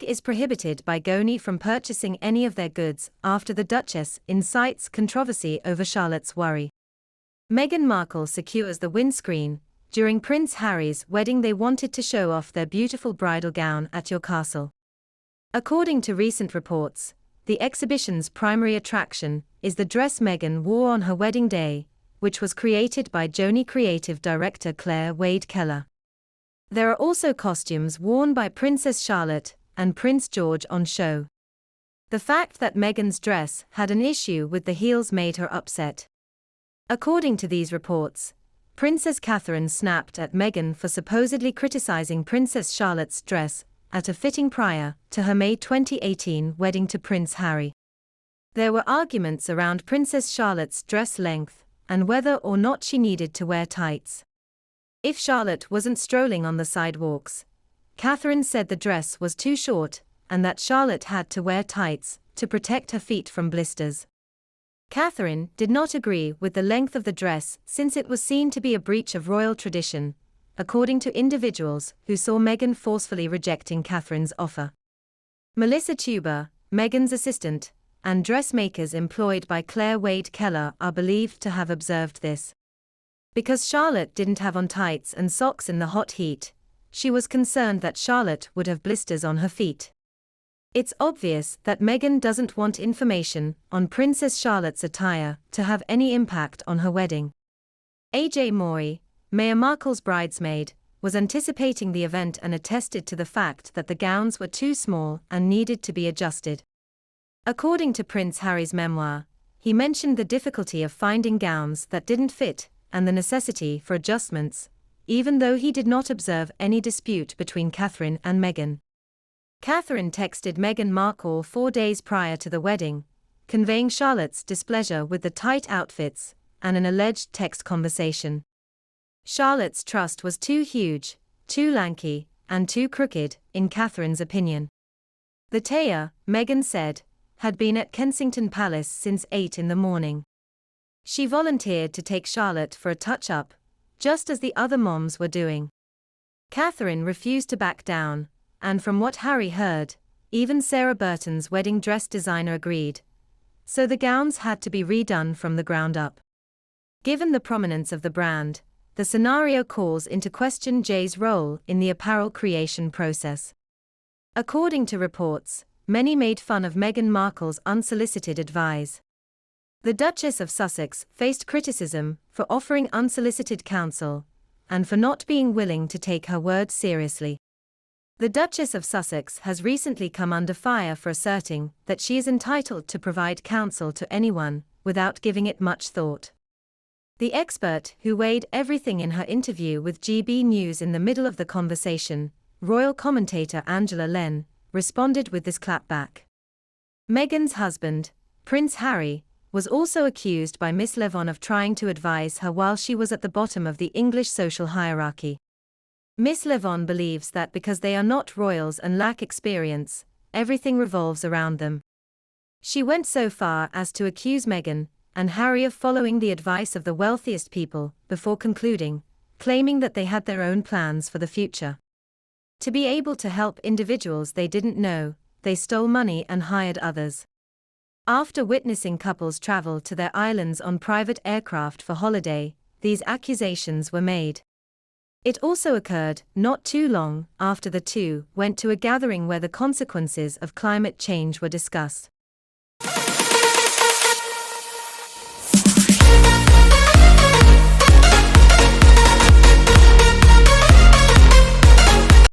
Meg is prohibited by Givenchy from purchasing any of their goods after the Duchess incites controversy over Charlotte's worry. Meghan Markle secures the windscreen. During Prince Harry's wedding they wanted to show off their beautiful bridal gown at your castle. According to recent reports, the exhibition's primary attraction is the dress Meghan wore on her wedding day, which was created by Givenchy creative director Claire Wade Keller. There are also costumes worn by Princess Charlotte and Prince George on show. The fact that Meghan's dress had an issue with the heels made her upset. According to these reports, Princess Catherine snapped at Meghan for supposedly criticizing Princess Charlotte's dress at a fitting prior to her May 2018 wedding to Prince Harry. There were arguments around Princess Charlotte's dress length and whether or not she needed to wear tights. If Charlotte wasn't strolling on the sidewalks, Catherine said the dress was too short and that Charlotte had to wear tights to protect her feet from blisters. Catherine did not agree with the length of the dress since it was seen to be a breach of royal tradition, according to individuals who saw Meghan forcefully rejecting Catherine's offer. Melissa Tuber, Meghan's assistant, and dressmakers employed by Claire Wade Keller are believed to have observed this. Because Charlotte didn't have on tights and socks in the hot heat, she was concerned that Charlotte would have blisters on her feet. It's obvious that Meghan doesn't want information on Princess Charlotte's attire to have any impact on her wedding. AJ Maury, Meghan Markle's bridesmaid, was anticipating the event and attested to the fact that the gowns were too small and needed to be adjusted. According to Prince Harry's memoir, he mentioned the difficulty of finding gowns that didn't fit and the necessity for adjustments, even though he did not observe any dispute between Catherine and Meghan. Catherine texted Meghan Markle 4 days prior to the wedding, conveying Charlotte's displeasure with the tight outfits and an alleged text conversation. Charlotte's trust was too huge, too lanky, and too crooked, in Catherine's opinion. The Taya, Meghan said, had been at Kensington Palace since 8 in the morning. She volunteered to take Charlotte for a touch-up, just as the other moms were doing. Catherine refused to back down, and from what Harry heard, even Sarah Burton's wedding dress designer agreed. So the gowns had to be redone from the ground up. Given the prominence of the brand, the scenario calls into question Jay's role in the apparel creation process. According to reports, many made fun of Meghan Markle's unsolicited advice. The Duchess of Sussex faced criticism for offering unsolicited counsel, and for not being willing to take her word seriously. The Duchess of Sussex has recently come under fire for asserting that she is entitled to provide counsel to anyone, without giving it much thought. The expert who weighed everything in her interview with GB News in the middle of the conversation, royal commentator Angela Len, responded with this clapback. Meghan's husband, Prince Harry, was also accused by Miss Levon of trying to advise her while she was at the bottom of the English social hierarchy. Miss Levon believes that because they are not royals and lack experience, everything revolves around them. She went so far as to accuse Meghan and Harry of following the advice of the wealthiest people, before concluding, claiming that they had their own plans for the future. To be able to help individuals they didn't know, they stole money and hired others. After witnessing couples travel to their islands on private aircraft for holiday, these accusations were made. It also occurred not too long after the two went to a gathering where the consequences of climate change were discussed.